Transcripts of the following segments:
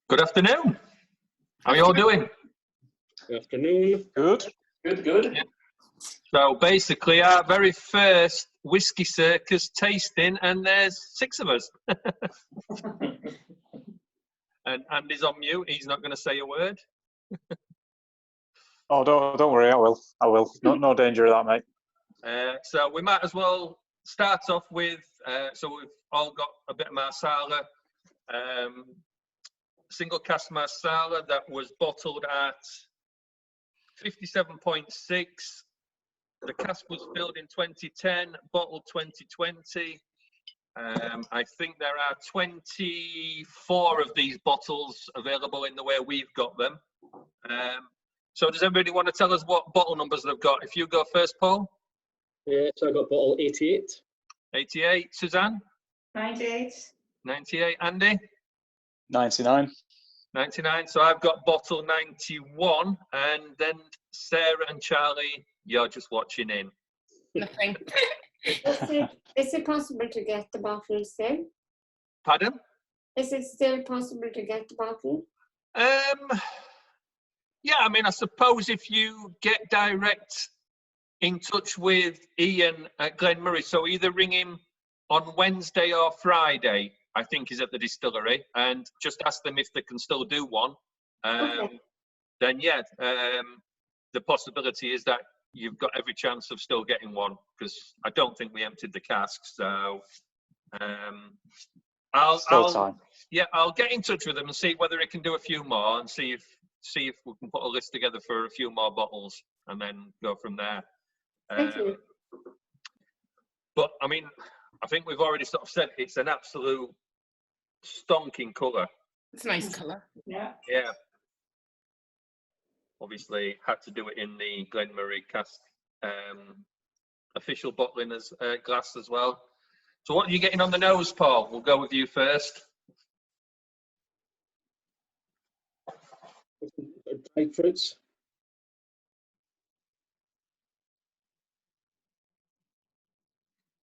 Good afternoon. How are you all doing? Good afternoon. Good. Good. Yeah. So basically our very first Whisky Circus tasting, and there's 6 of us. And Andy's on mute, he's not going to say a word. Oh, don't worry, I will. No danger of that, mate. So we might as well start off with, so we've all got a bit of Marsala, single cask Marsala that was bottled at 57.6. The cask was filled in 2010, bottled 2020. I think there are 24 of these bottles available in the way we've got them. So does everybody want to tell us what bottle numbers they've got? If you go first, Paul. Yeah, so I got bottle 88. 88. Suzanne? 98. 98. Andy? 99. 99. So I've got bottle 91. And then Sarah and Charlie, you're just watching in. Nothing. Is it possible to get the bottle still? Pardon? Is it still possible to get the bottle? Yeah, I mean, I suppose if you get direct in touch with Ian at Glen Moray, so either ring him on Wednesday or Friday, I think he's at the distillery, and just ask them if they can still do one. Okay. Then yeah, the possibility is that you've got every chance of still getting one, because I don't think we emptied the casks. So Time. Yeah, I'll get in touch with them and see whether it can do a few more, and see if we can put a list together for a few more bottles, and then go from there. Thank you. But I mean, I think we've already sort of said it's an absolute stonking colour. It's a nice colour. Yeah. Yeah. Obviously, had to do it in the Glen Moray Cask official bottling as glass as well. So what are you getting on the nose, Paul? We'll go with you first. Dried fruits.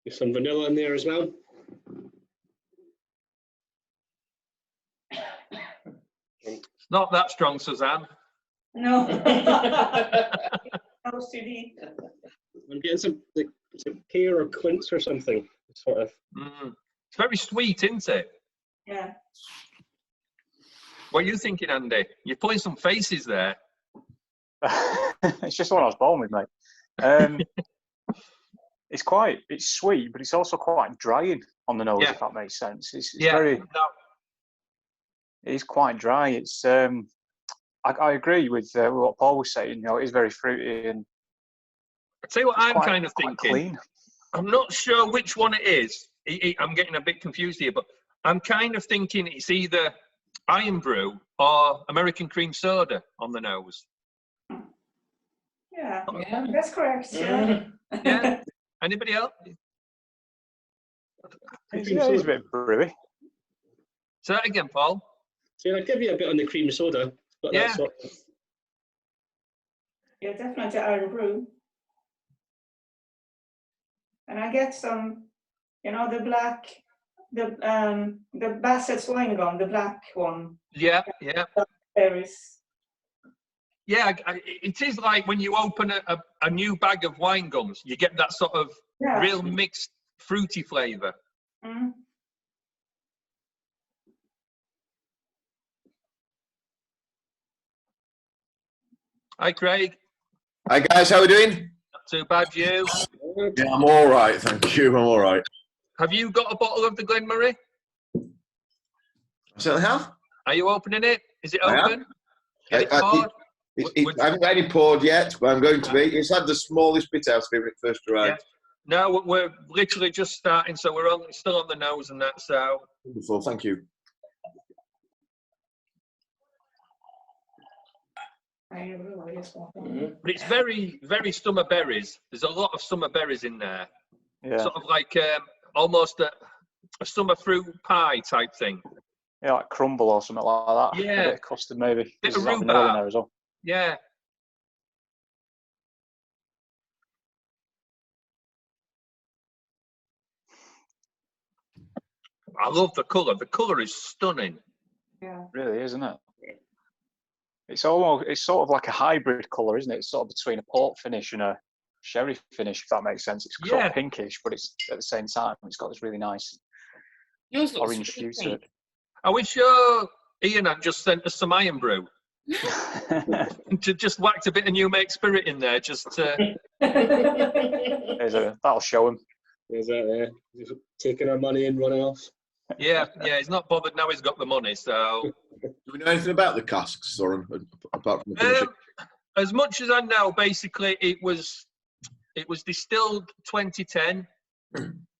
There's some vanilla in there as well. Not that strong, Suzanne. No. OCD. I'm getting some pear or quince or something, sort of. It's very sweet, isn't it? Yeah. What are you thinking, Andy? You're pulling some faces there. It's just the one I was born with, mate. It's sweet, but it's also quite drying on the nose, if that makes sense. It's very. No. It is quite dry. It's. I agree with what Paul was saying. You know, it is very fruity and. I'll tell you what I'm kind of thinking. Clean. I'm not sure which one it is. I'm getting a bit confused here, but I'm kind of thinking it's either Iron Brew or American Cream Soda on the nose. Yeah, that's correct. Yeah. Yeah. Anybody else? It's a bit brewy. Say that again, Paul. So I'll give you a bit on the cream soda. But Yeah. That's sort of, Yeah, definitely Iron Brew. And I get some, you know, the Bassett's wine gum, the black one. Yeah. Berries. Yeah, it is like when you open a new bag of wine gums, you get that sort of real mixed fruity flavour. Mm. Hi, Craig. Hi guys, how are we doing? Not too bad, you. Yeah, I'm all right, thank you. I'm all right. Have you got a bottle of the Glen Moray? I certainly have. Are you opening it? Is it I am. open? Get it poured? I haven't got any poured yet, but I'm going to be. It's had the smallest bit out of it when it first arrived. Yeah. No, we're literally just starting, so we're still on the nose and that. So Wonderful, thank you. But it's very, very summer berries. There's a lot of summer berries in there. Yeah. Sort of like almost a summer fruit pie type thing. Yeah, like crumble or something like that. Yeah. A bit of custard maybe. Bit of There's vanilla in rhubarb. there as well. Yeah. I love the colour. The colour is stunning. Yeah. Really, isn't it? It's sort of like a hybrid colour, isn't it? It's sort of between a port finish and a sherry finish, if that makes sense. It's sort of pinkish, but it's at the same time, it's got this really nice Yours looks orange hue to it. Are we Ian had just sent us some iron brew? To just whacked a bit of new make spirit in there, just to... That'll show him. Is that there? Just taking our money and running off. Yeah, he's not bothered now he's got the money, so... Do we know anything about the casks, Soren, apart from the finishing? As much as I know, basically, it was distilled 2010,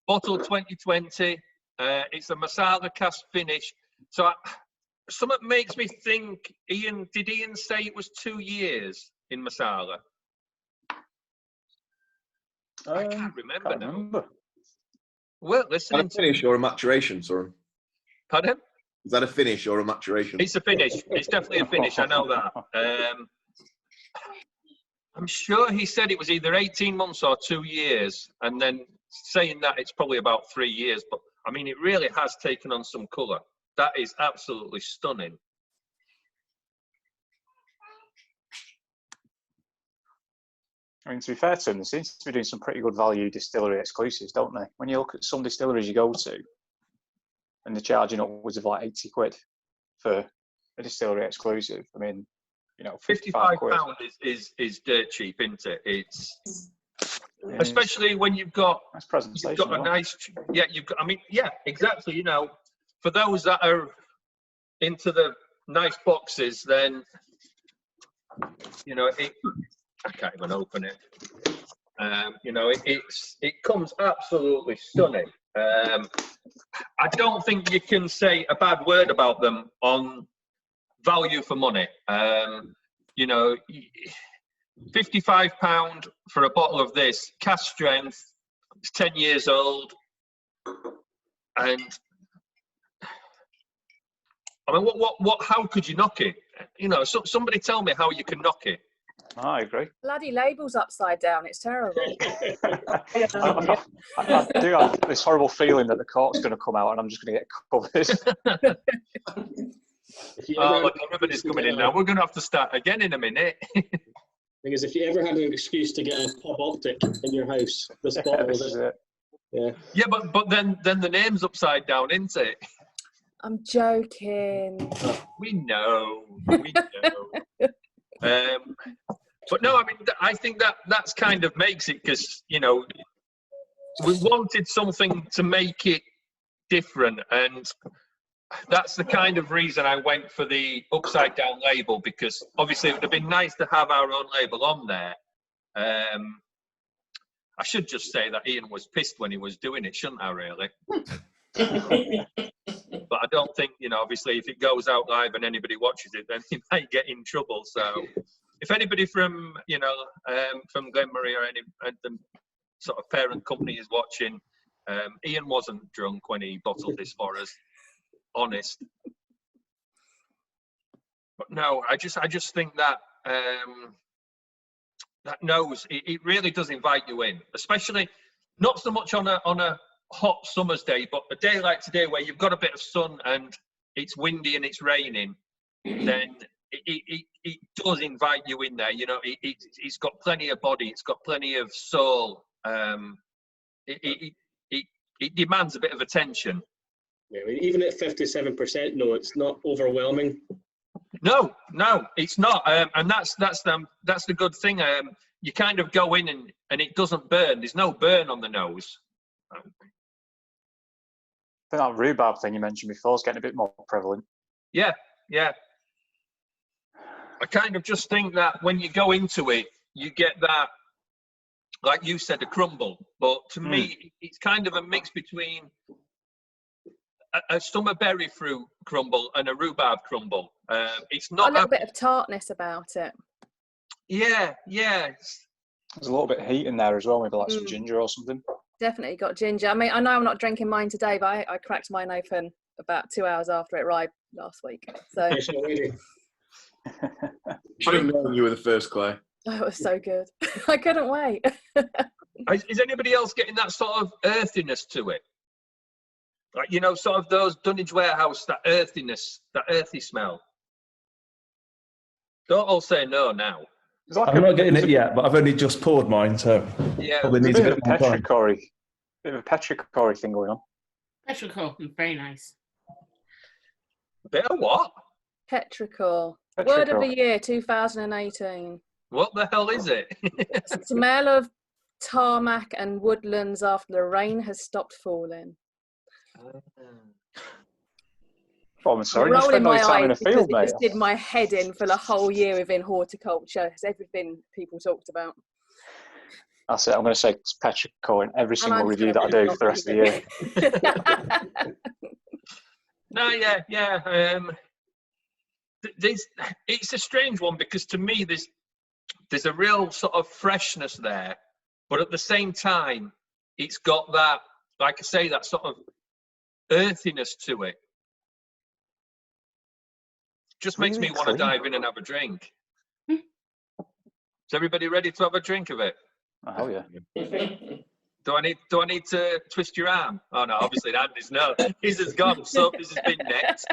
bottled 2020. It's a Marsala Cask finish. So something makes me think, did Ian say it was 2 years in Marsala? I can't remember now. Well, listen. Is that a finish or a maturation, Soren? Pardon? Is that a finish or a maturation? It's a finish. It's definitely a finish. I know that. I'm sure he said it was either 18 months or 2 years. And then saying that, it's probably about 3 years. But, I mean, it really has taken on some colour. That is absolutely stunning. I mean, to be fair to them, they seem to be doing some pretty good value distillery exclusives, don't they? When you look at some distilleries you go to, and they're charging upwards of like 80 quid for a distillery exclusive. I mean, you know, 55 quid. £55 is dirt cheap, isn't it? It's especially when you've got a nice, exactly. You know, for those that are into the nice boxes, then you know I can't even open it. You know, it comes absolutely stunning. I don't think you can say a bad word about them on value for money. You know, £55 for a bottle of this, cask strength, it's 10 years old, and I mean, what? How could you knock it? You know, somebody tell me how you can knock it. I agree. Bloody label's upside down. It's terrible. I do have this horrible feeling that the cork's going to come out and I'm just going to get covered. Look, the ribbon is coming in now. We're going to have to start again in a minute. Thing is, if you ever had an excuse to get a pub optic in your house, this bottle is it. Yeah. Yeah, but then the name's upside down, isn't it? I'm joking. We know. But no, I mean, I think that's kind of makes it, because, you know, we wanted something to make it different, and that's the kind of reason I went for the upside down label, because obviously it would have been nice to have our own label on there. I should just say that Ian was pissed when he was doing it, shouldn't I, really? But I don't think, you know, obviously if it goes out live and anybody watches it, then he might get in trouble. So if anybody from, you know, from Glen Moray or any the sort of parent company is watching, Ian wasn't drunk when he bottled this for us, honest. But no, I just think that that nose, it really does invite you in, especially not so much on a hot summer's day, but a day like today where you've got a bit of sun and it's windy and it's raining, then it does invite you in there. You know, it's got plenty of body, it's got plenty of soul. It demands a bit of attention. Yeah, I mean, even at 57%, no, it's not overwhelming. No, it's not, and that's the good thing. You kind of go in and it doesn't burn. There's no burn on the nose. I think that rhubarb thing you mentioned before is getting a bit more prevalent. Yeah. I kind of just think that when you go into it, you get that, like you said, a crumble. But to me, it's kind of a mix between a summer berry fruit crumble and a rhubarb crumble. It's not a little bit of tartness about it. Yeah. There's a little bit of heat in there as well, maybe like some ginger or something. Definitely got ginger. I mean, I know I'm not drinking mine today, but I cracked mine open about 2 hours after it arrived last week. So Should have known you were the first, Clay. oh, it was so good. I couldn't wait. Is anybody else getting that sort of earthiness to it? Like, you know, sort of those Dunnage Warehouse, that earthiness, that earthy smell. Don't all say no now. It's like I'm not getting it yet, but I've only just poured mine, so Yeah, probably There's needs a a bit of bit more time. bit of a petrichor thing going on. Petrichor, very nice. bit of what? Petrichor. Word of Petrichor. the year 2018. What the hell is it? Smell of tarmac and woodlands after the rain has stopped falling. Oh, I'm sorry, I'm you rolling spend all your my time in a eyes because field, it mate. just did my head in for the whole year within horticulture. It's everything people talked about. That's it. I'm going to say it's petrichor in every And single I'm just review that I gonna do for the rest of the year. No, yeah. It's a strange one because to me there's a real sort of freshness there, but at the same time, it's got that, like I say, that sort of earthiness to it. Just makes Really me want to clean. dive in and have a drink. Is everybody ready to have a drink of it? Oh, hell yeah. Do I need to twist your arm? Oh no, obviously Andy's no. His has gone, so this has been next.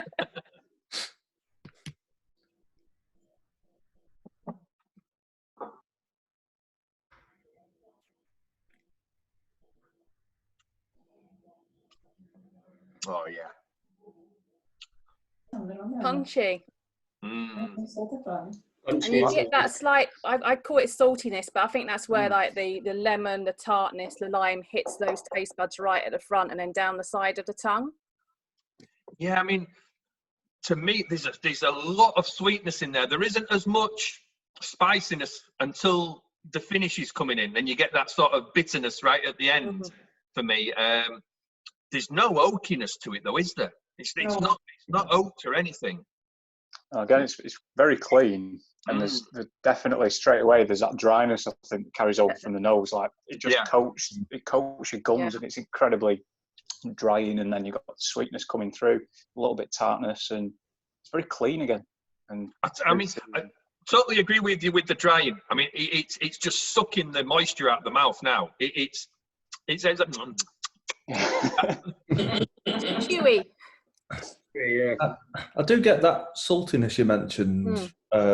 Oh yeah. Punchy. Mm. And you get that slight, I call it saltiness, but I think that's where like the lemon, the tartness, the lime hits those taste buds right at the front and then down the side of the tongue. Yeah, I mean, to me, there's a lot of sweetness in there. There isn't as much spiciness until the finish is coming in, and you get that sort of bitterness right at the end. For me, there's no oakiness to it, though, is there? It's not oaked or anything. Again, it's very clean, and there's definitely straight away there's that dryness I think that carries over from the nose. Like it just coats your gums, and it's incredibly drying, and then you've got sweetness coming through, a little bit tartness, and it's very clean again. And I mean, I totally agree with you with the drying. I mean, it's just sucking the moisture out of the mouth now. It's ends up chewy. Yeah. I do get that saltiness you mentioned on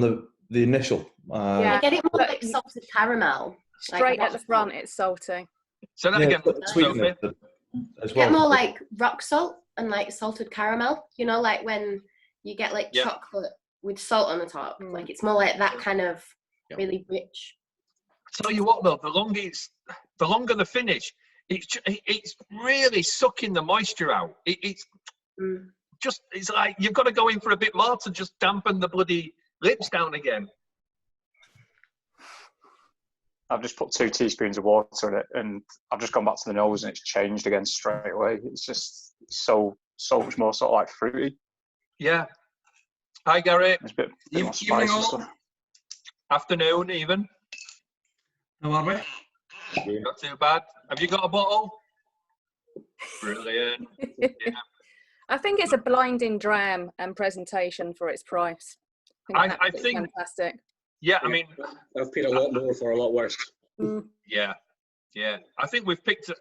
the initial. I get it more like salted caramel. Straight at the front, it's salty. So that again, sweetness as Get more like rock salt and like salted caramel. You know, like when you get like chocolate with salt on the top. Like it's more like that kind of really rich. Tell you what though, the longer the finish, it's really sucking the moisture out. It's like you've got to go in for a bit more to just dampen the bloody lips down again. I've just put 2 teaspoons of water in it, and I've just gone back to the nose, and it's changed again straight away. It's just so much more sort of like fruity. Yeah. Hi, Gary. It's a bit more spicy and stuff. Afternoon, even. How are we? Not too bad. Have you got a bottle? Brilliant. Yeah. I think it's a blinding dram and presentation for its price. I think fantastic. Yeah, I mean, I've paid a lot more for a lot worse. Yeah. I think we've picked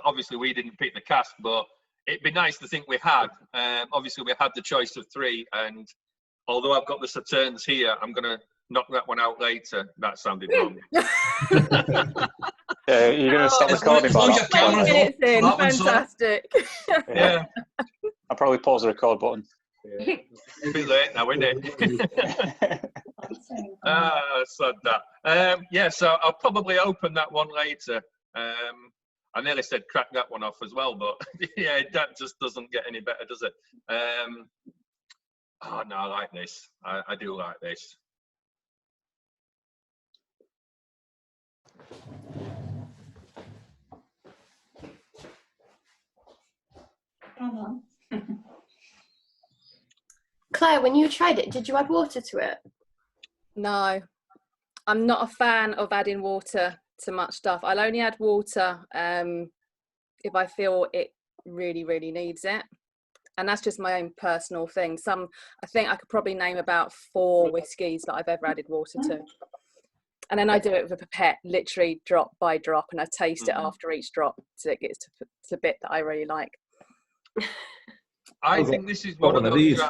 obviously we didn't pick the cask, but it'd be nice to think we had. Obviously, we had the choice of 3, and although I've got the Sauternes here, I'm going to knock that one out later. That sounded wrong. Yeah, you're going to stop recording by that. Fantastic. Yeah. I'll probably pause the record button. Yeah. It's a bit late now, isn't it? Sad that. So I'll probably open that one later. I nearly said crack that one off as well, but yeah, that just doesn't get any better, does it? Oh no, I like this. I do like this. Claire, when you tried it, did you add water to it? No, I'm not a fan of adding water to much stuff. I'll only add water if I feel it really, really needs it. And that's just my own personal thing. I think I could probably name about 4 whiskies that I've ever added water to. And then I do it with a pipette, literally drop by drop, and I taste it after each drop so it gets to the bit that I really like. I think this is one of these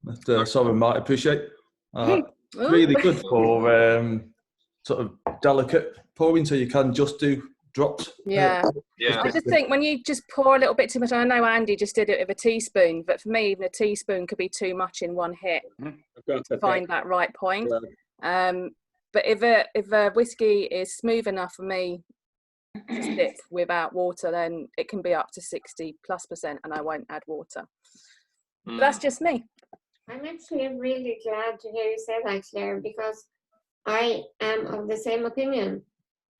those that Sovereign might appreciate. Really good for sort of delicate pouring, so you can just do drops. Yeah. I just think when you just pour a little bit too much, I know Andy just did it with a teaspoon, but for me, even a teaspoon could be too much in one hit. To find that right point. But if a whiskey is smooth enough for me to sip without water, then it can be up to 60+%, and I won't add water. But that's just me. I'm actually really glad to hear you say that, Claire, because I am of the same opinion.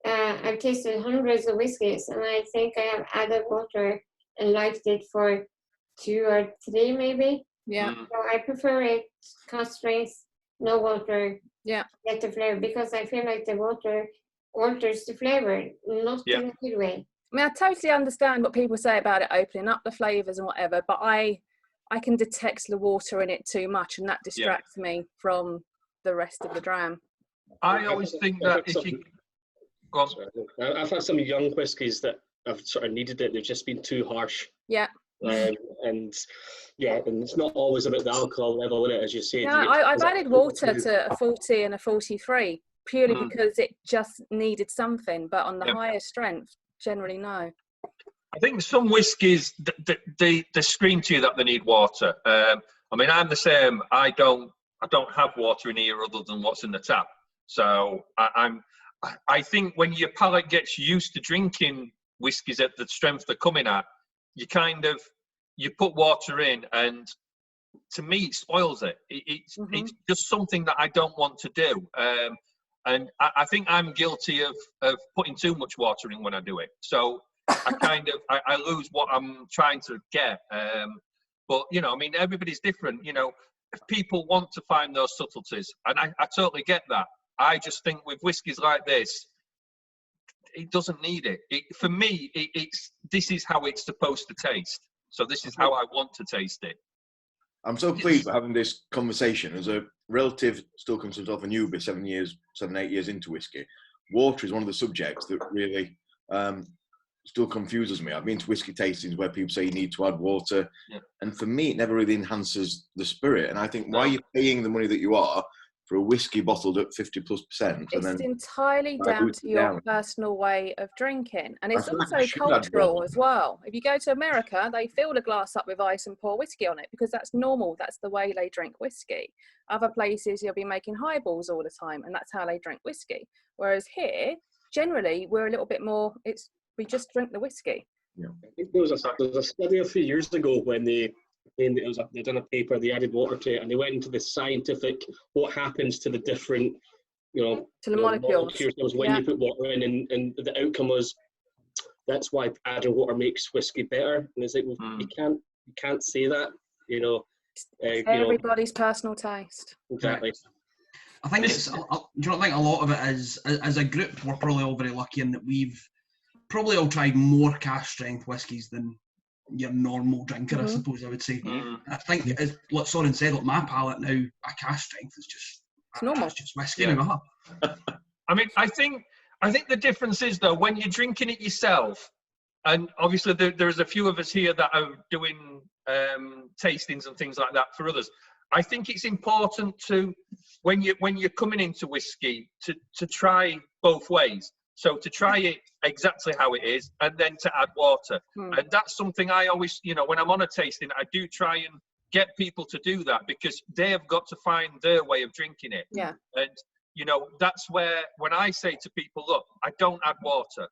I've tasted hundreds of whiskeys, and I think I have added water and liked it for 2 or 3 maybe. Yeah. So I prefer it cask strength, no water. Yeah. Get the flavor, because I feel like the water alters the flavor, not in a good way. I mean, I totally understand what people say about it opening up the flavours and whatever, but I can detect the water in it too much, and that distracts me from the rest of the dram. I always think that if you... Go on. I've had some young whiskies that I've sort of needed it. They've just been too harsh. Yeah. And it's not always about the alcohol level in it, as you say. Yeah, I've added water to a 40 and a 43 purely because it just needed something, but on the higher strength, generally no. I think some whiskies they scream to you that they need water. I mean, I'm the same. I don't have water in here other than what's in the tap. So I think when your palate gets used to drinking whiskies at the strength they're coming at, you put water in, and to me it spoils it. It's just something that I don't want to do. And I think I'm guilty of putting too much water in when I do it. So I lose what I'm trying to get. But, you know, I mean, everybody's different. You know, if people want to find those subtleties, and I totally get that. I just think with whiskies like this, it doesn't need it. For me, this is how it's supposed to taste. So this is how I want to taste it. I'm so pleased we're having this conversation. As a relative still considers himself a newbie, 7, 8 years into whiskey, water is one of the subjects that really still confuses me. I've been to whiskey tastings where people say you need to add water, and for me, it never really enhances the spirit. And I think, why are you paying the money that you are for a whiskey bottled at 50+%? It's entirely down to your personal way of drinking, and it's also cultural as well. If you go to America, they fill the glass up with ice and pour whiskey on it because that's normal. That's the way they drink whiskey. Other places, you'll be making highballs all the time, and that's how they drink whiskey. Whereas here, generally, we're a little bit more. We just drink the whiskey. Yeah, I think there was a study a few years ago when they done a paper, they added water to it, and they went into the scientific what happens to the different, to the molecules when you put water in, and the outcome was that's why adding water makes whiskey better. And it's like, well, you can't say that, everybody's personal taste. Exactly. I think it's. Do you not think a lot of it is, as a group, we're probably all very lucky in that we've probably all tried more cask strength whiskies than your normal drinker, I suppose I would say. I think, as what Soren said, like my palate now, a cask strength is just normal. It's just whiskey now. I mean, I think the difference is though when you're drinking it yourself, and obviously there's a few of us here that are doing tastings and things like that for others. I think it's important to when you're coming into whiskey to try both ways. So to try it exactly how it is, and then to add water. And that's something I always, when I'm on a tasting, I do try and get people to do that because they have got to find their way of drinking it. Yeah. And, that's where, when I say to people, look, I don't add water.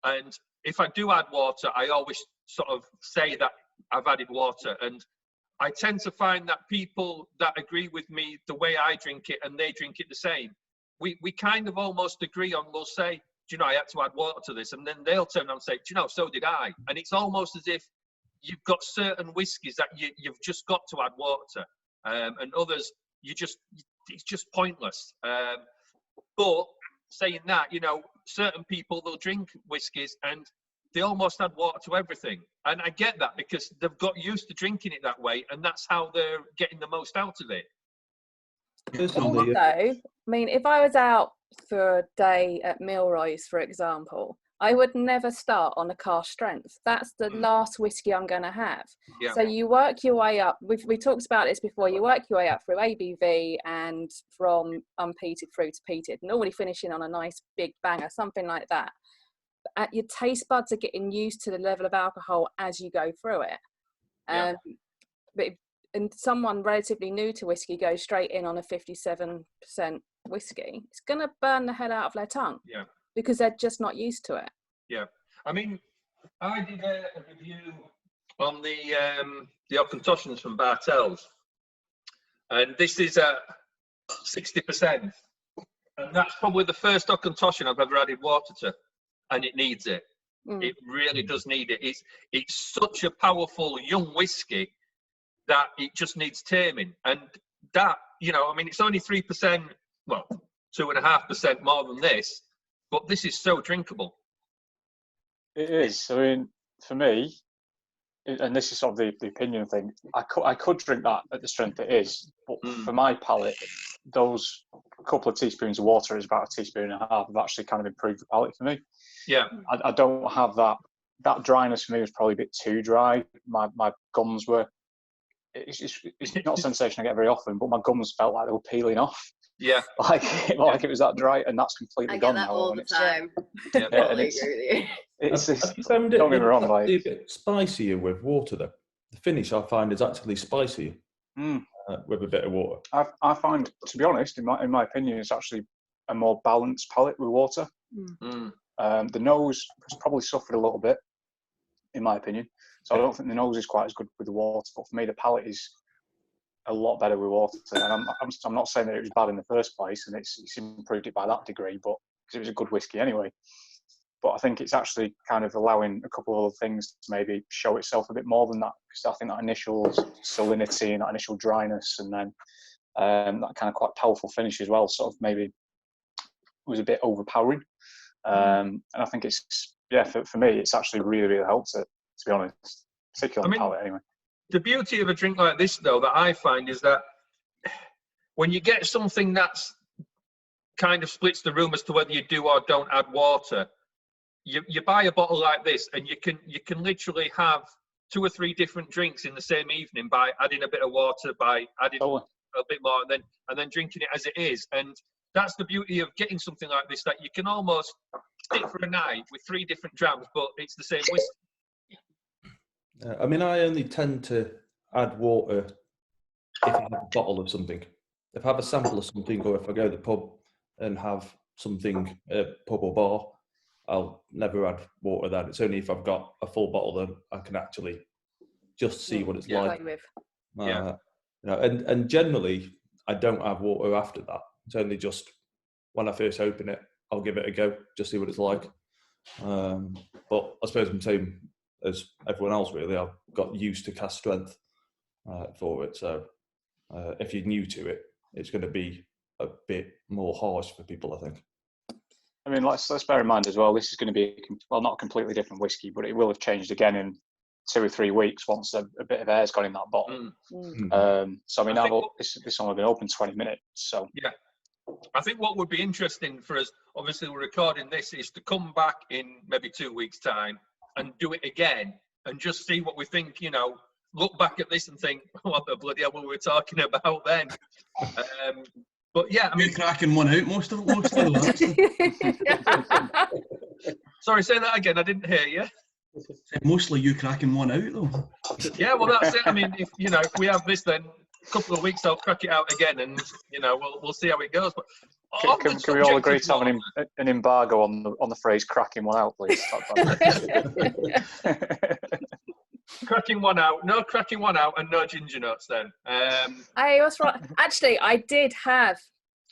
And if I do add water, I always sort of say that I've added water. And I tend to find that people that agree with me the way I drink it and they drink it the same, we kind of almost agree on, we'll say, I had to add water to this, and then they'll turn around and say, so did I. And it's almost as if you've got certain whiskies that you've just got to add water, and others it's just pointless. But saying that, certain people, they'll drink whiskies and they almost add water to everything, and I get that because they've got used to drinking it that way, and that's how they're getting the most out of it. Also, I mean, if I was out for a day at Milroy's, for example, I would never start on a cask strength. That's the last whiskey I'm going to have. Yeah. So you work your way up. We talked about this before. You work your way up through ABV and from unpeated through to peated, normally finishing on a nice big banger, something like that. Your taste buds are getting used to the level of alcohol as you go through it. And someone relatively new to whiskey goes straight in on a 57% whiskey, it's going to burn the hell out of their tongue. Yeah. Because they're just not used to it. Yeah. I mean, I did a review on the Auchentoshan from Bartels, and this is at 60%. And that's probably the first Auchentoshan I've ever added water to, and it needs it. It really does need it. It's such a powerful young whiskey that it just needs taming. And that, you know, I mean, it's only 3%, well, 2.5% more than this, but this is so drinkable. It is. I mean, for me, and this is sort of the opinion thing, I could drink that at the strength it is, but for my palate, those couple of teaspoons of water is about a teaspoon and a half have actually kind of improved the palate for me. Yeah. I don't have that dryness for me was probably a bit too dry. My gums were, it's not a sensation I get very often, but my gums felt like they were peeling off. Yeah. Like it was that dry, and that's completely gone now. I get that all the time. It's don't get me wrong, like, a bit spicier with water though. The finish I find is actually spicier with a bit of water. I find, to be honest, in my opinion, it's actually a more balanced palate with water. The nose has probably suffered a little bit, in my opinion. So I don't think the nose is quite as good with the water, but for me, the palate is a lot better with water. And I'm not saying that it was bad in the first place, and it's improved it by that degree, but because it was a good whiskey anyway. But I think it's actually kind of allowing a couple of other things to maybe show itself a bit more than that, because I think that initial salinity and that initial dryness, and then that kind of quite powerful finish as well, sort of maybe was a bit overpowering. And I think it's, for me, it's actually really, really helped it, to be honest, particularly on the palate anyway. The beauty of a drink like this, though, that I find is that when you get something that's kind of splits the room as to whether you do or don't add water, you buy a bottle like this, and you can literally have 2 or 3 different drinks in the same evening by adding a bit of water, by adding a bit more, and then drinking it as it is. And that's the beauty of getting something like this, that you can almost stick for a night with 3 different drams, but it's the same whiskey. I mean, I only tend to add water if I have a bottle of something. If I have a sample of something, or if I go to the pub and have something at a pub or bar, I'll never add water then. It's only if I've got a full bottle that I can actually just see what it's like. You know, and generally, I don't have water after that. It's only just when I first open it, I'll give it a go, just see what it's like. But I suppose I'm saying, as everyone else really, I've got used to cask strength for it. So if you're new to it, it's going to be a bit more harsh for people, I think. I mean, let's bear in mind as well, this is going to be, well, not a completely different whiskey, but it will have changed again in 2 or 3 weeks once a bit of air's gone in that bottle. So I mean, this only been open 20 minutes. So yeah, I think what would be interesting for us, obviously we're recording this, is to come back in maybe 2 weeks' time and do it again and just see what we think. You know, look back at this and think, what the bloody hell were we talking about then? But yeah, I mean, cracking one out most of it. Sorry, say that again. I didn't hear you. Mostly you cracking one out, though. Yeah, well, that's it. I mean, if we have this, then a couple of weeks I'll crack it out again, and we'll see how it goes. But can we all agree to have an embargo on the phrase "cracking one out," please? Cracking one out, no cracking one out, and no ginger nuts then. Hey, what's right? Actually, I did have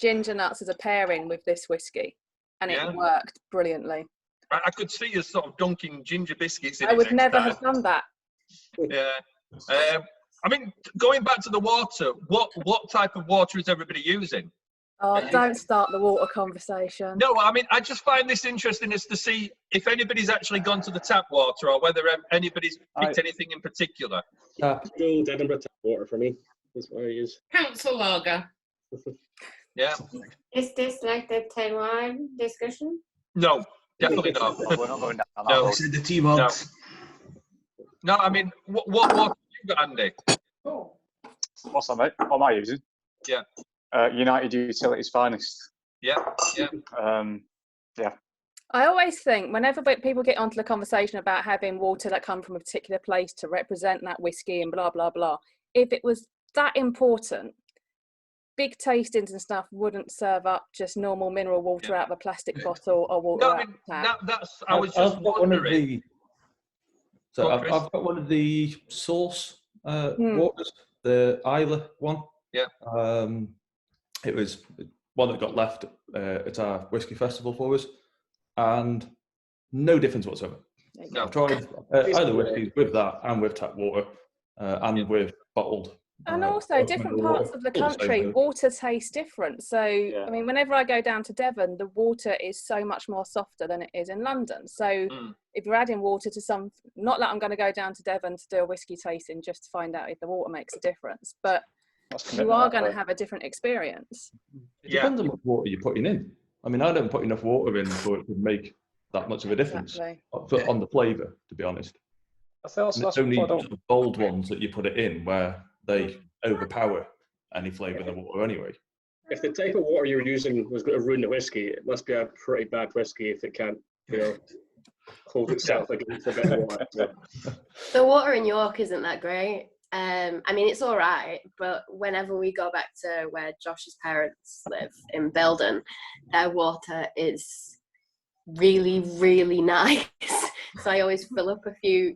ginger nuts as a pairing with this whiskey, and it worked brilliantly. I could see you sort of dunking ginger biscuits in it. I would never have done that. Yeah. I mean, going back to the water, what type of water is everybody using? Oh, don't start the water conversation. No, I mean, I just find this interesting as to see if anybody's actually gone to the tap water or whether anybody's picked anything in particular. Old Edinburgh tap water for me. That's what I use. Council lager. Yeah. Is this like the Taiwan discussion? No, definitely not. We're not going down that No. road. I said the T word. No, I mean, what have you got, Andy? What's that, mate? What am I using? Yeah. United Utilities Finest. Yeah, yeah. Yeah. I always think whenever people get onto the conversation about having water that come from a particular place to represent that whiskey and blah, blah, blah, if it was that important, big tastings and stuff wouldn't serve up just normal mineral water out of a plastic bottle or water out of a tap. I was just wondering. I've got one of the Source waters, the Isla one. Yeah. It was one that got left at our whiskey festival for us, and no difference whatsoever. No. I've tried either whiskies with that and with tap water and with bottled. And also, different parts of the country, water tastes different. So, I mean, whenever I go down to Devon, the water is so much more softer than it is in London. So, if you're adding water to some, not that I'm going to go down to Devon to do a whiskey tasting just to find out if the water makes a difference, but you are going to have a different experience. It depends on what water you're putting in. I mean, I don't put enough water in for it to make that much of a difference on the flavour, to be honest. It's only the bold ones that you put it in where they overpower any flavour in the water anyway. If the type of water you're using was going to ruin the whiskey, it must be a pretty bad whiskey if it can't, hold itself against a bit of water. The water in York isn't that great. I mean, it's all right, but whenever we go back to where Josh's parents live in Belden, their water is really, really nice. So I always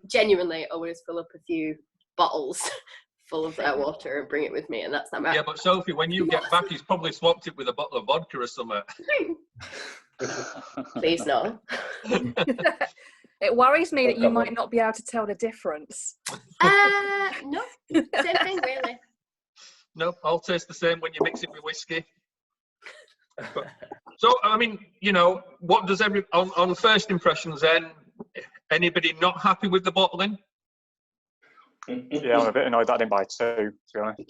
genuinely always fill up a few bottles full of their water and bring it with me, and that's that. Yeah, but Sophie, when you get back, he's probably swapped it with a bottle of vodka or something. Please no. It worries me that you might not be able to tell the difference. No, same thing really. No, all taste the same when you mix it with whiskey. So, I mean, what does on first impressions then, anybody not happy with the bottling? Yeah, I'm a bit annoyed that I didn't buy two, to be honest.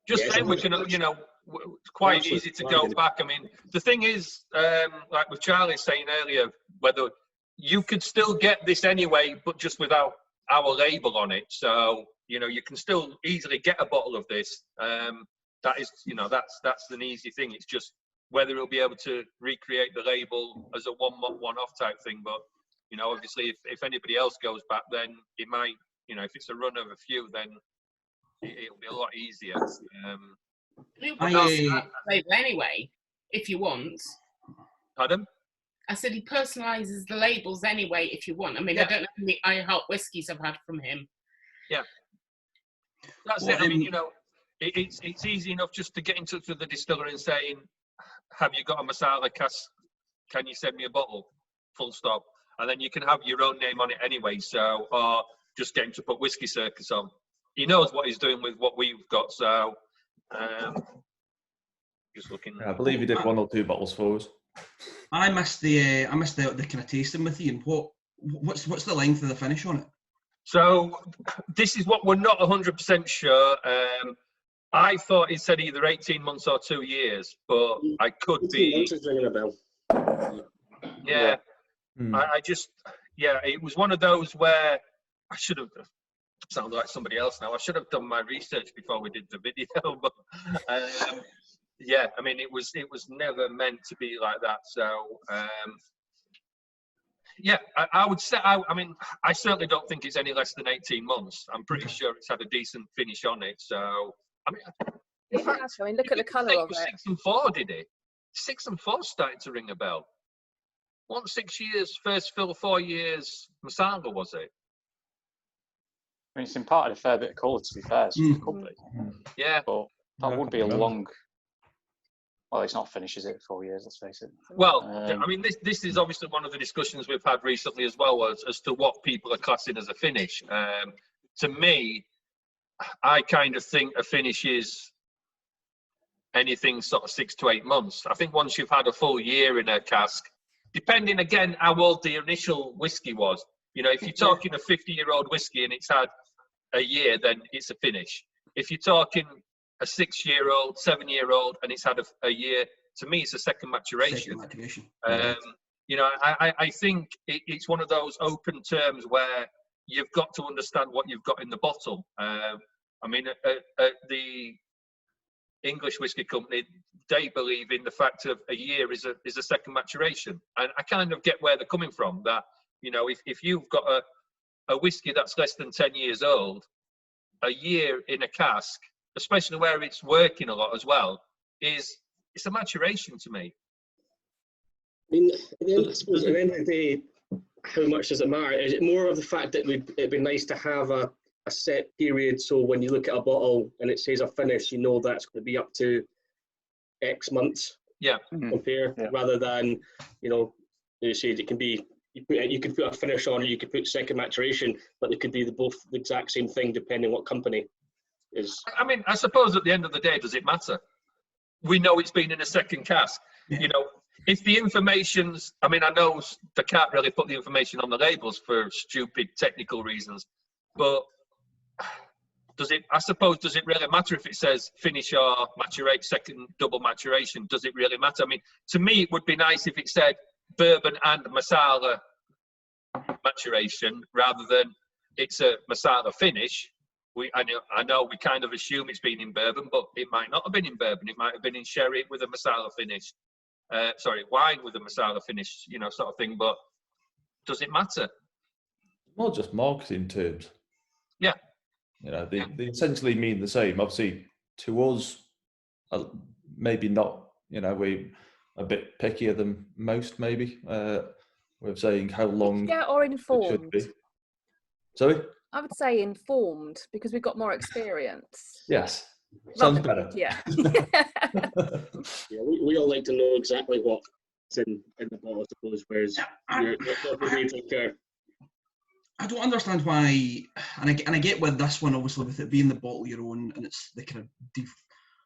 Just saying, we can, it's quite easy to go back. I mean, the thing is, like with Charlie saying earlier, whether you could still get this anyway, but just without our label on it. So, you can still easily get a bottle of this. That is, that's an easy thing. It's just whether it'll be able to recreate the label as a one-off type thing. But, obviously, if anybody else goes back, then it might, if it's a run of a few, then it'll be a lot easier. Anyway, if you want. Pardon? I said he personalises the labels anyway if you want. I mean, I don't know how many IHOP whiskies I've had from him. Yeah. That's it. I mean, it's easy enough just to get in touch with the distiller and saying, have you got a Marsala Cask? Can you send me a bottle? Full stop. And then you can have your own name on it anyway. So, or just get him to put Whisky Circus on. He knows what he's doing with what we've got. So, just looking. I believe he did one or two bottles for us. I missed the kind of tasting with Ian. What's the length of the finish on it? So this is what we're not 100% sure. I thought it said either 18 months or 2 years, but I could be. Yeah. I just, it was one of those where I should have, sounded like somebody else now, I should have done my research before we did the video, but I mean, it was never meant to be like that. So, I would say, I mean, I certainly don't think it's any less than 18 months. I'm pretty sure it's had a decent finish on it. So, I mean, look at the colour of it. 6 and 4, did it? 6 and 4 started to ring a bell. 6 years, first fill, 4 years, Marsala, was it? I mean, it's imparted a fair bit of colour, to be fair, so it could be. Yeah. But that would be a long... Well, it's not finished, is it, 4 years, let's face it. Well, I mean, this is obviously one of the discussions we've had recently as well, as to what people are classing as a finish. To me, I kind of think a finish is anything sort of 6 to 8 months. I think once you've had a full year in a cask, depending again how old the initial whiskey was, if you're talking a 50-year-old whiskey and it's had a year, then it's a finish. If you're talking a 6-year-old, 7-year-old, and it's had a year, to me, it's a second maturation. You know, I think it's one of those open terms where you've got to understand what you've got in the bottle. I mean, the English Whisky Company, they believe in the fact of a year is a second maturation. And I kind of get where they're coming from, that, you know, if you've got a whiskey that's less than 10 years old, a year in a cask, especially where it's working a lot as well, it's a maturation to me. I mean, I suppose at the end of the day, how much does it matter? Is it more of the fact that it'd be nice to have a set period, so when you look at a bottle and it says a finish, you know that's going to be up to X months? Yeah. Compare, rather than, you know, you said it can be, you could put a finish on, or you could put second maturation, but they could be both the exact same thing depending what company is. I mean, I suppose at the end of the day, does it matter? We know it's been in a second cask. You know, if the information's, I mean, I know they can't really put the information on the labels for stupid technical reasons, but does it, I suppose, does it really matter if it says finish or maturate, second double maturation? Does it really matter? I mean, to me, it would be nice if it said bourbon and Marsala maturation rather than it's a Marsala finish. I know we kind of assume it's been in bourbon, but it might not have been in bourbon. It might have been in sherry with a Marsala finish. Wine with a Marsala finish, you know, sort of thing. But does it matter? More just marketing terms. Yeah. You know, they essentially mean the same. Obviously, to us, maybe not. You know, we're a bit pickier than most, maybe. We're saying how long. Yeah, or informed. It should be. Sorry? I would say informed, because we've got more experience. Yes. Sounds better. Yeah. Yeah, we all like to know exactly what's in the bottle, I suppose, whereas you're not the drinker. I don't understand why, and I get with this one, obviously, with it being the bottle your own, and it's the kind of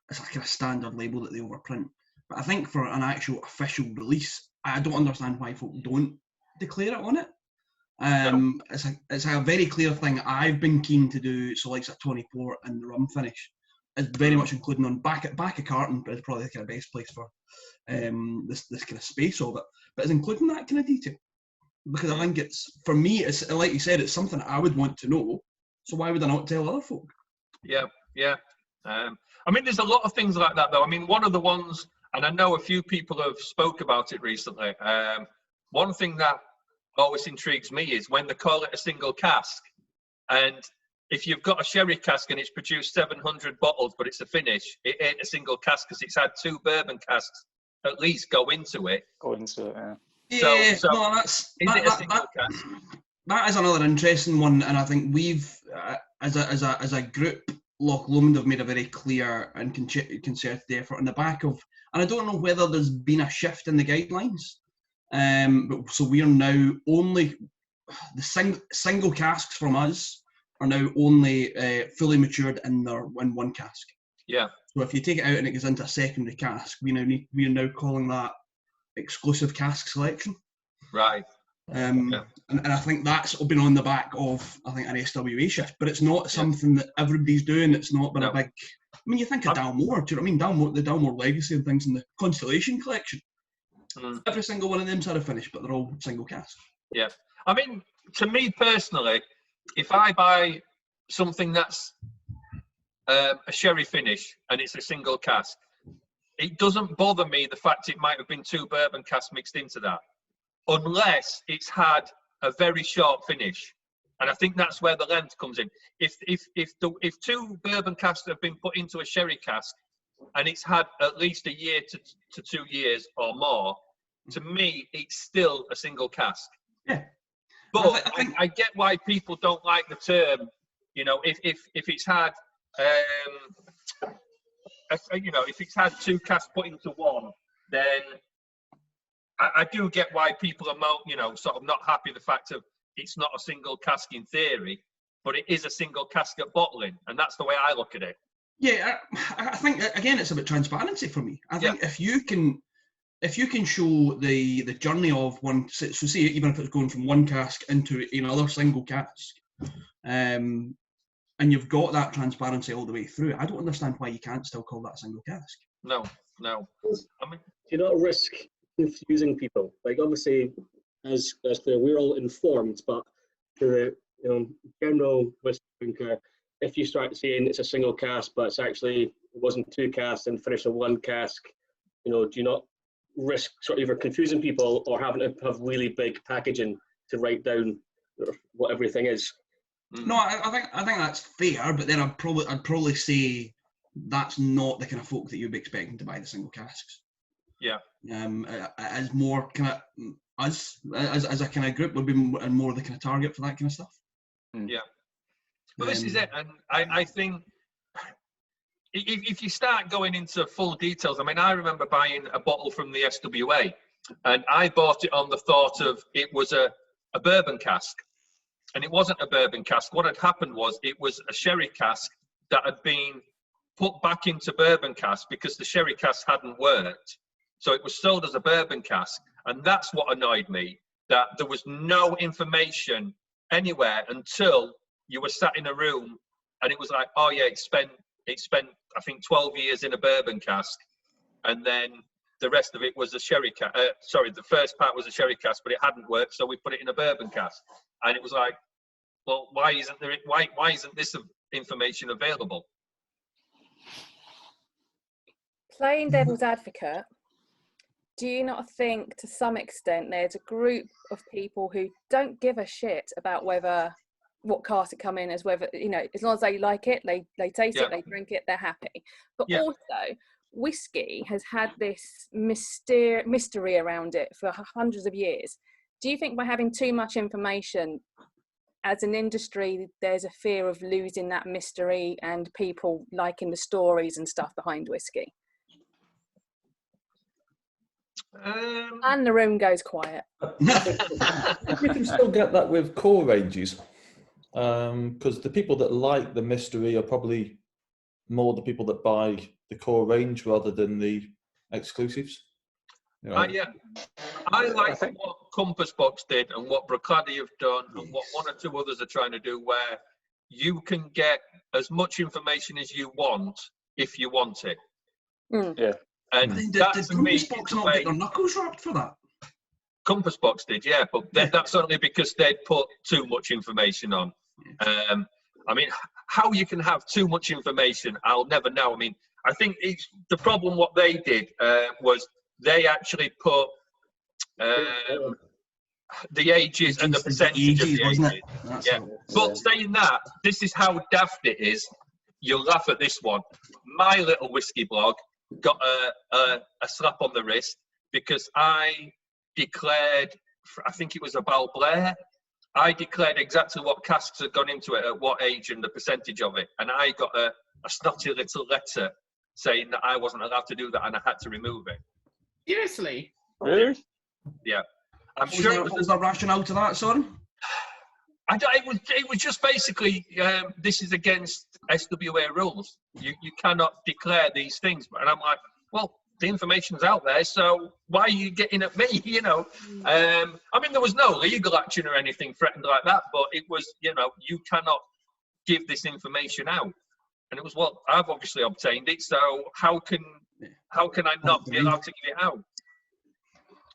it's a kind of standard label that they overprint. But I think for an actual official release, I don't understand why folk don't declare it on it. It's a very clear thing I've been keen to do. So, like, Tawny Port and the rum finish, it's very much including on back of carton, but it's probably the kind of best place for this kind of space of it. But it's including that kind of detail. Because I think it's, for me, it's like you said, it's something I would want to know. So why would I not tell other folk? Yeah. I mean, there's a lot of things like that, though. I mean, one of the ones, and I know a few people have spoke about it recently. One thing that always intrigues me is when they call it a single cask. And if you've got a sherry cask and it's produced 700 bottles, but it's a finish, it ain't a single cask because it's had 2 bourbon casks at least go into it. Yeah. So No, that is another interesting one, and I think we've, as a group, Loch Lomond have made a very clear and concerted effort on the back of, and I don't know whether there's been a shift in the guidelines, but so we are now only, the single casks from us are now only fully matured in one cask. Yeah. So if you take it out and it goes into a secondary cask, we are now calling that exclusive cask selection. Right. And I think that's been on the back of, I think, an SWA shift, but it's not something that everybody's doing. It's not been a big, I mean, you think of Dalmore, do you know what I mean? The Dalmore Legacy and things in the Constellation collection. Every single one of them's had a finish, but they're all single cask. Yeah. I mean, to me personally, if I buy something that's a sherry finish and it's a single cask, it doesn't bother me the fact it might have been 2 bourbon casks mixed into that, unless it's had a very short finish. And I think that's where the length comes in. If 2 bourbon casks have been put into a sherry cask and it's had at least a year to 2 years or more, to me, it's still a single cask. Yeah. But I get why people don't like the term, you know, if it's had, if it's had 2 casks put into one, then I do get why people are, sort of not happy the fact of it's not a single cask in theory, but it is a single cask at bottling, and that's the way I look at it. Yeah, I think again it's about transparency for me. I think if you can show the journey of one, so say even if it's going from one cask into another single cask, and you've got that transparency all the way through, I don't understand why you can't still call that a single cask. No. I mean, do you not risk confusing people? Like, obviously, as we're all informed, but to the general whiskey drinker, if you start saying it's a single cask, but it wasn't 2 casks and finished in 1 cask, do you not risk sort of either confusing people or having to have really big packaging to write down what everything is? No, I think that's fair, but then I'd probably say that's not the kind of folk that you'd be expecting to buy the single casks. Yeah. As more kind of us as a kind of group would be more the kind of target for that kind of stuff. Yeah. But this is it, and I think if you start going into full details, I mean, I remember buying a bottle from the SWA, and I bought it on the thought of it was a bourbon cask, and it wasn't a bourbon cask. What had happened was it was a sherry cask that had been put back into bourbon cask because the sherry cask hadn't worked. So it was sold as a bourbon cask, and that's what annoyed me, that there was no information anywhere until you were sat in a room and it was like, oh yeah, it spent I think 12 years in a bourbon cask, and then the rest of it was a sherry cask. Sorry, the first part was a sherry cask, but it hadn't worked, so we put it in a bourbon cask. And it was like, well, why isn't this information available? Playing devil's advocate, do you not think to some extent there's a group of people who don't give a shit about what cask it come in as, whether, as long as they like it, they taste it, they drink it, they're happy. But also, whiskey has had this mystery around it for hundreds of years. Do you think by having too much information as an industry, there's a fear of losing that mystery and people liking the stories and stuff behind whiskey? And the room goes quiet. You can still get that with core ranges, because the people that like the mystery are probably more the people that buy the core range rather than the exclusives. I like what Compass Box did and what Bracadi have done and what one or two others are trying to do, where you can get as much information as you want if you want it. Yeah. And did Compass Box not get their knuckles wrapped for that? Compass Box did, yeah, but that's only because they'd put too much information on. I mean, how you can have too much information, I'll never know. I mean, I think the problem what they did was they actually put the ages and the percentage of the ages. Yeah. But saying that, this is how daft it is. You'll laugh at this one. My little whiskey blog got a slap on the wrist because I declared, I think it was about Blair, I declared exactly what casks had gone into it, at what age and the percentage of it. And I got a snotty little letter saying that I wasn't allowed to do that and I had to remove it. Seriously? Really? Yeah. I'm sure. Is there rationale to that, sorry? It was just basically, this is against SWA rules. You cannot declare these things. And I'm like, well, the information's out there, so why are you getting at me, I mean, there was no legal action or anything threatened like that, but it was, you cannot give this information out. And it was, well, I've obviously obtained it, so how can I not be allowed to give it out?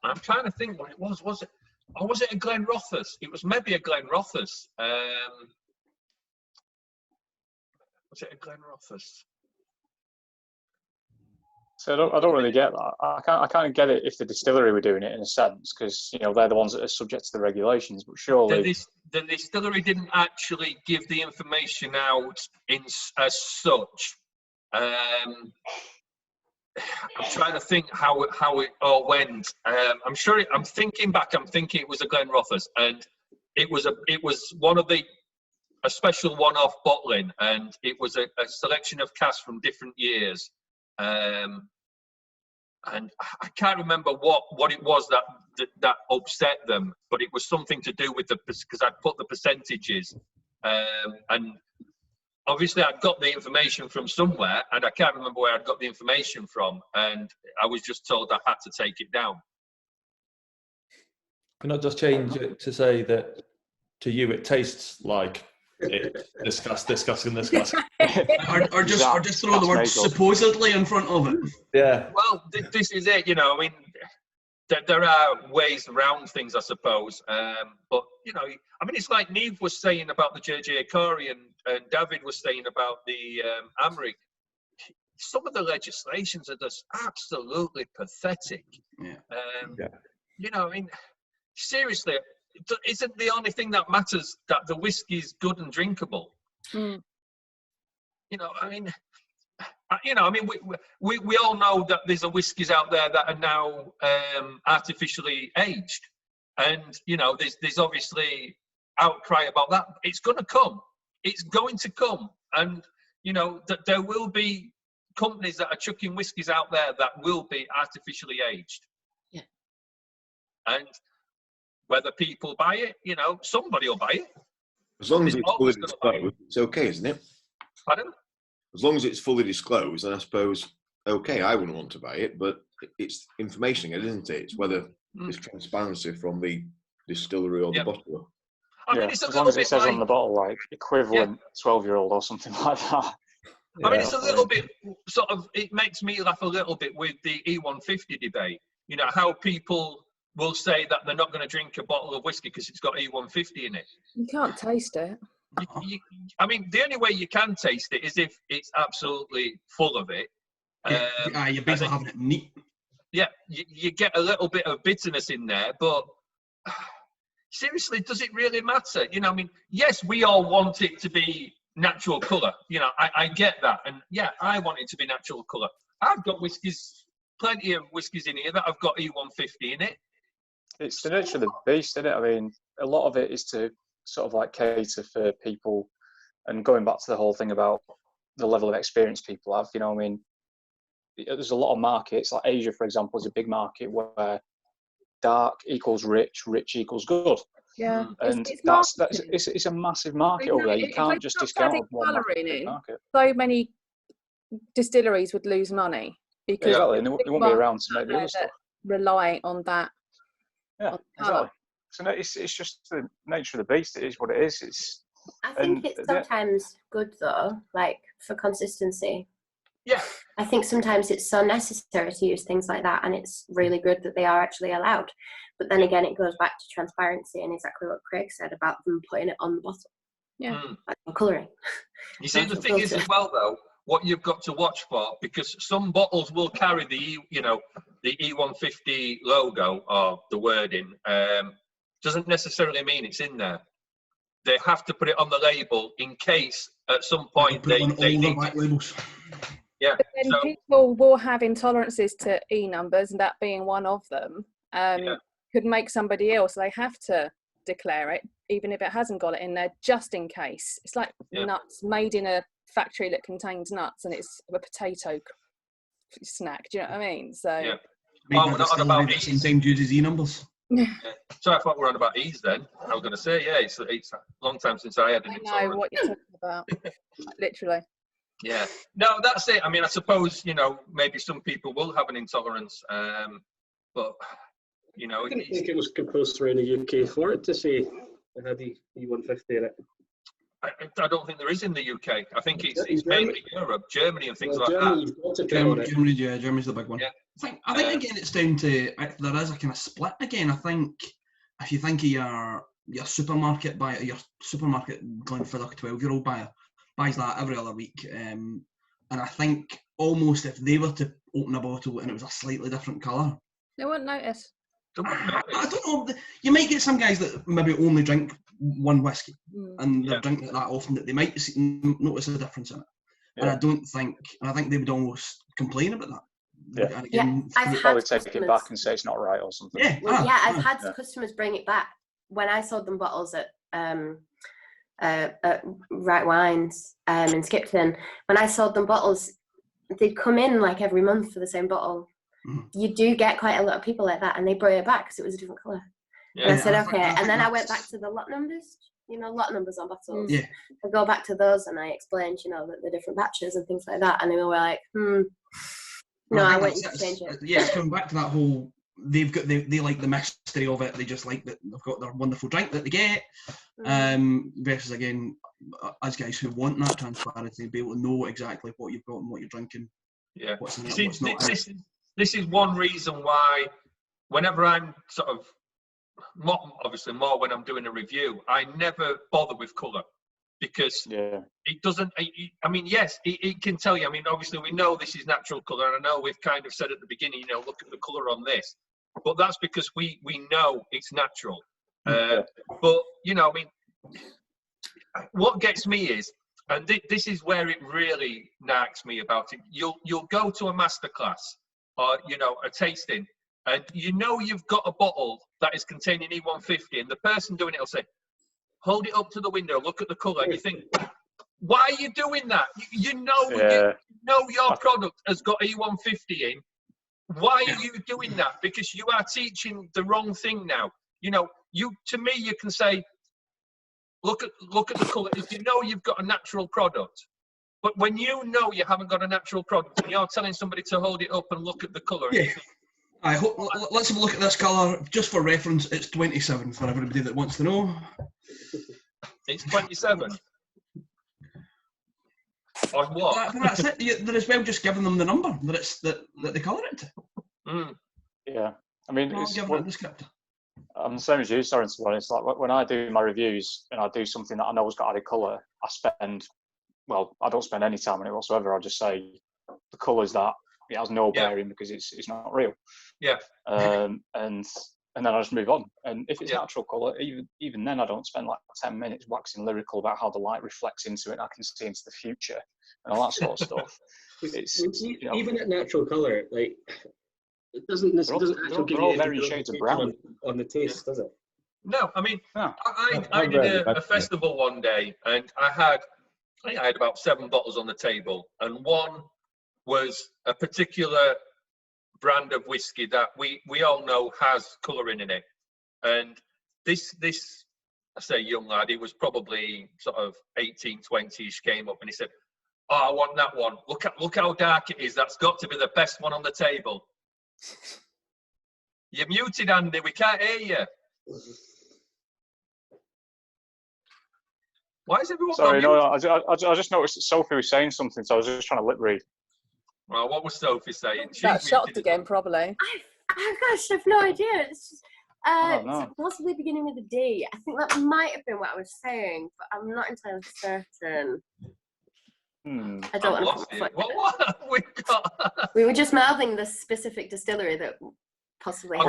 I'm trying to think what it was. Was it a Glen Rothes? It was maybe a Glen Rothes. Was it a Glen Rothes? So I don't really get that. I can't get it if the distillery were doing it in a sense, because they're the ones that are subject to the regulations. But surely the distillery didn't actually give the information out as such. I'm trying to think how it all went. I'm thinking it was a Glen Rothes, and it was one of a special one-off bottling, and it was a selection of casks from different years. And I can't remember what it was that upset them, but it was something to do with because I'd put the percentages, and obviously I'd got the information from somewhere, and I can't remember where I'd got the information from, and I was just told I had to take it down. Can I just change it to say that to you it tastes like Disgusting. or just throw the word supposedly in front of it. Yeah. Well, this is it. You know, I mean, there are ways around things, I suppose. But you know, I mean, it's like Neve was saying about the JJ Corey and David was saying about the Amric. Some of the legislations are just absolutely pathetic. Yeah. You know, I mean, seriously, isn't the only thing that matters that the whiskey's good and drinkable? Mm. You know, I mean, we all know that there's whiskies out there that are now artificially aged, and you know, there's obviously outcry about that. It's going to come. It's going to come, and you know that there will be companies that are chucking whiskies out there that will be artificially aged. Yeah. And whether people buy it, you know, somebody will buy it. As long as it's fully disclosed, it's okay, isn't it? Pardon? As long as it's fully disclosed, then I suppose, okay, I wouldn't want to buy it, but it's information, isn't it? It's whether there's transparency from the distillery or the bottler. I mean, it's as long as it says on the bottle, like, equivalent 12-year-old or something like that. I mean, it's a little bit sort of, it makes me laugh a little bit with the E150 debate. You know, how people will say that they're not going to drink a bottle of whiskey because it's got E150 in it. You can't taste it. I mean, the only way you can taste it is if it's absolutely full of it. You're basically having it neat. Yeah, you get a little bit of bitterness in there, but seriously, does it really matter? You know, I mean, yes, we all want it to be natural colour. You know, I get that. And yeah, I want it to be natural colour. I've got whiskies, plenty of whiskies in here that I've got E150 in it. It's the nature of the beast, isn't it? I mean, a lot of it is to sort of like cater for people, and going back to the whole thing about the level of experience people have, you know, I mean, there's a lot of markets, like Asia, for example, is a big market where dark equals rich, rich equals good. Yeah, and it's a massive market over there. You can't just discount one market. So many distilleries would lose money because exactly, and they won't be around to make the other stuff. Rely on that. Yeah, exactly. So it's just the nature of the beast. It is what it is. I think it's sometimes good though, like for consistency. Yeah. I think sometimes it's so necessary to use things like that, and it's really good that they are actually allowed. But then again, it goes back to transparency and exactly what Craig said about them putting it on the bottle. Yeah. Like colouring. You see, the thing is as well, though, what you've got to watch for, because some bottles will carry the E150 logo or the wording, doesn't necessarily mean it's in there. They have to put it on the label in case at some point they need white labels. Yeah. But then people will have intolerances to E numbers, and that being one of them, could make somebody ill. So they have to declare it, even if it hasn't got it in there, just in case. It's like nuts made in a factory that contains nuts, and it's a potato snack. Do you know what I mean? So we're not on about E's. Same uses E numbers. So I thought we were on about E's then. I was going to say, it's a long time since I had an intolerance. I know what you're talking about. Literally. Yeah. No, that's it. I mean, I suppose, you know, maybe some people will have an intolerance, but, you know. I didn't think it was compulsory in the UK for it to say it had the E150 in it. I don't think there is in the UK. I think it's mainly Europe, Germany and things like that. Germany's the big one. Yeah. I think again it's down to, there is a kind of split again. I think if you think of your supermarket buyer, your supermarket Glenfiddich 12-year-old buyer buys that every other week, and I think almost if they were to open a bottle and it was a slightly different colour, they wouldn't notice. I don't know. You might get some guys that maybe only drink one whiskey and they're drinking it that often that they might notice a difference in it. And I think they would almost complain about that. Yeah, again, I've probably take it back and say it's not right or something. I've had customers bring it back when I sold them bottles at Right Wines in Skipton. When I sold them bottles, they'd come in like every month for the same bottle. You do get quite a lot of people like that, and they bring it back because it was a different colour. And I said, okay. And then I went back to the lot numbers, lot numbers on bottles. Yeah. I go back to those and I explained, that the different batches and things like that. And they were like, no, I want you to change it. Yeah, it's coming back to that whole they like the mystery of it. They just like that they've got their wonderful drink that they get. Versus again, us guys who want that transparency, be able to know exactly what you've got and what you're drinking. Yeah. What's in it, See, what's not. this is one reason why whenever I'm sort of obviously more when I'm doing a review, I never bother with colour. Because it doesn't, I mean, yes, it can tell you. I mean, obviously, we know this is natural colour, and I know we've kind of said at the beginning, look at the colour on this. But that's because we know it's natural. But, I mean, what gets me is, and this is where it really nags me about it, you'll go to a masterclass or, a tasting, and you've got a bottle that is containing E150, and the person doing it will say, hold it up to the window, look at the colour, and you think, why are you doing that? You know your product has got E150 in. Why are you doing that? Because you are teaching the wrong thing now. To me, you can say, look at the colour. If you know you've got a natural product, but when you know you haven't got a natural product, and you're telling somebody to hold it up and look at the colour, and you think, let's have a look at this colour. Just for reference, it's 27 for everybody that wants to know. It's 27. On what? That's it. They're as well just giving them the number that they colour it to. Yeah. I mean, I'm the same as you, Soren, to be honest. Like when I do my reviews and I do something that I know has got added colour, I don't spend any time on it whatsoever. I just say the colours that it has no bearing because it's not real. Yeah. And then I just move on. And if it's natural colour, even then I don't spend like 10 minutes waxing lyrical about how the light reflects into it and I can see into the future and all that sort of stuff. Even at natural colour, like it doesn't actually give you very shades of brown on the taste, does it? No, I mean, I did a festival one day and I had about 7 bottles on the table, and one was a particular brand of whiskey that we all know has colouring in it. And this I say young lad, he was probably sort of 18, 20ish, came up and he said, "Oh, I want that one. Look how dark it is. That's got to be the best one on the table." You're muted, Andy. We can't hear you. Why is everyone? Sorry, no, I just noticed that Sophie was saying something, so I was just trying to lip read. Well, what was Sophie saying? Got shocked again, probably. I have no idea. It's just so possibly beginning with a D. I think that might have been what I was saying, but I'm not entirely certain. I don't want to. What? We were just mouthing the specific distillery that possibly has.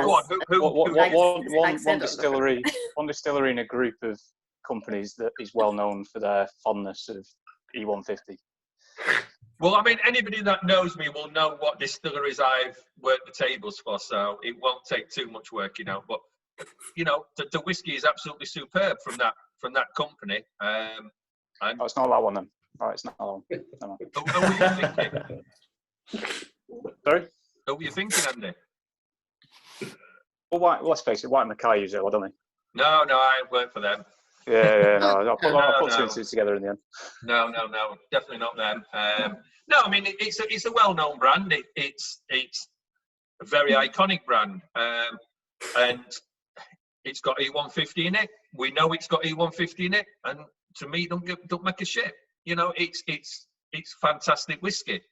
One distillery in a group of companies that is well known for their fondness of E150. Well, I mean, anybody that knows me will know what distilleries I've worked the tables for, so it won't take too much working out. But the whiskey is absolutely superb from that company. It's not that one then. Right, it's not that one. No. Who were you thinking? Sorry? Who were you thinking, Andy? Well, let's face it, White Mackay use it, don't they? No, I ain't worked for them. Yeah, no, I put two and two together in the end. No, definitely not them. No, I mean it's a well-known brand. It's a very iconic brand, and it's got E150 in it. We know it's got E150 in it, and to me, don't make a shit. It's fantastic whiskey,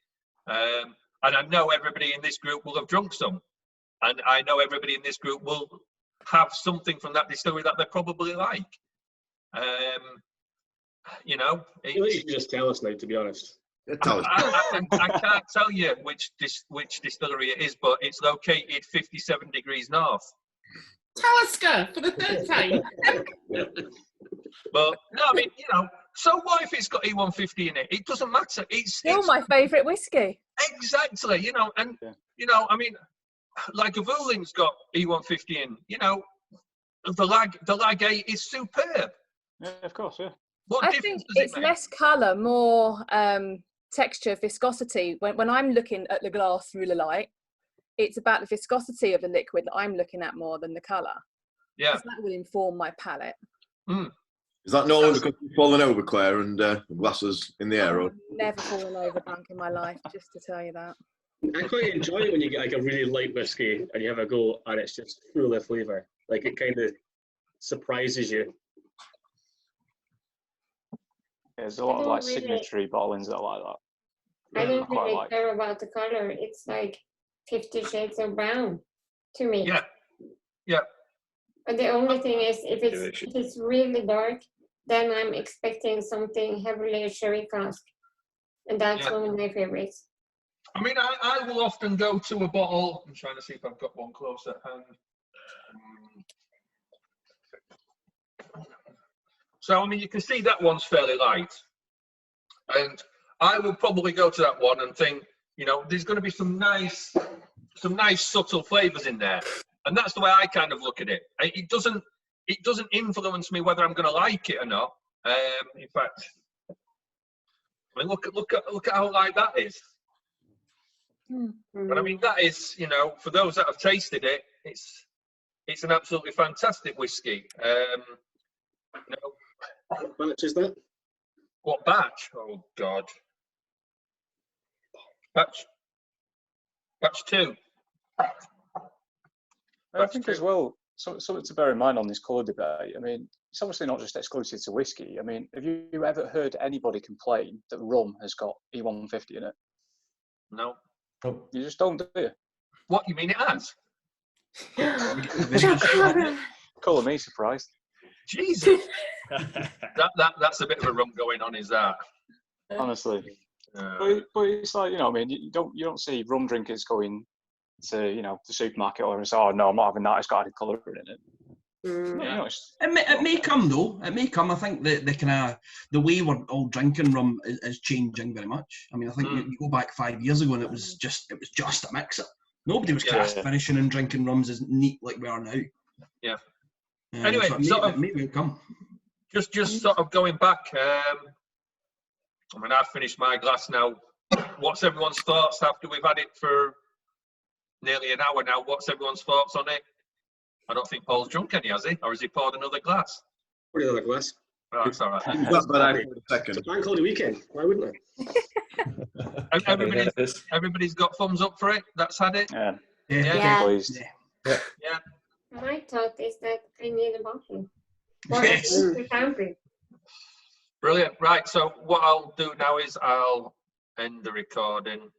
and I know everybody in this group will have drunk some, and I know everybody in this group will have something from that distillery that they probably like. You should just tell us now, to be honest. I can't tell you which distillery it is, but it's located 57 degrees north. Talisker for the third time. But no, I mean, so what if it's got E150 in it? It doesn't matter. It's still my favourite whiskey. Exactly, I mean, like a Vueling's got E150 in. The lag 8 is superb. Yeah, of course, yeah. I think it's less colour, more texture, viscosity. When I'm looking at the glass through the light, it's about the viscosity of the liquid that I'm looking at more than the colour. Yeah. Because that will inform my palate. Is that normally because you've fallen over, Claire, and the glasses in the air? I've never fallen over drunk in my life, just to tell you that. I quite enjoy it when you get like a really light whiskey and you have a go and it's just full of flavour. Like it kind of surprises you. There's a lot of like signatory bottlings that are like that. I don't really care about the color. It's like 50 shades of brown to me. Yeah, yeah. But the only thing is, if it's really dark, then I'm expecting something heavily sherry cask, and that's one of my favorites. I mean, I will often go to a bottle. I'm trying to see if I've got one close at hand. So I mean, you can see that one's fairly light, and I will probably go to that one and think, you know, there's going to be some nice subtle flavors in there, and that's the way I kind of look at it. It doesn't influence me whether I'm going to like it or not. In fact, I mean, look at how light that is. But I mean, that is, you know, for those that have tasted it, it's an absolutely fantastic whiskey. You know, what batch is that? What batch? Oh God, batch 2. I think as well, something to bear in mind on this colour debate. I mean, it's obviously not just exclusive to whiskey. I mean, have you ever heard anybody complain that rum has got E150 in it? No. You just don't, do you? What, you mean it has? Colour me surprised. Jesus. That's a bit of a rum going on, is that? Honestly. But it's like, you know, I mean, you don't see rum drinkers going to, you know, the supermarket or say, oh no, I'm not having that, it's got added colour in it. Yeah. You know, it may come though. It may come. I think the way we're all drinking rum is changing very much. I mean, I think you go back 5 years ago and it was just a mixer. Nobody was cast finishing and drinking rums as neat like we are now. Yeah. Anyway, so it may come. Just sort of going back. I mean, I've finished my glass now. What's everyone's thoughts after we've had it for nearly an hour now? What's everyone's thoughts on it? I don't think Paul's drunk any, has he? Or has he poured another glass? Poured another glass. Oh, that's all right. It's a bank holiday weekend. Why wouldn't it? Everybody's got thumbs up for it. That's had it. Yeah. Pleased. Yeah. My thought is that I need a bottle. Yes. Brilliant. Right. So what I'll do now is I'll end the recording.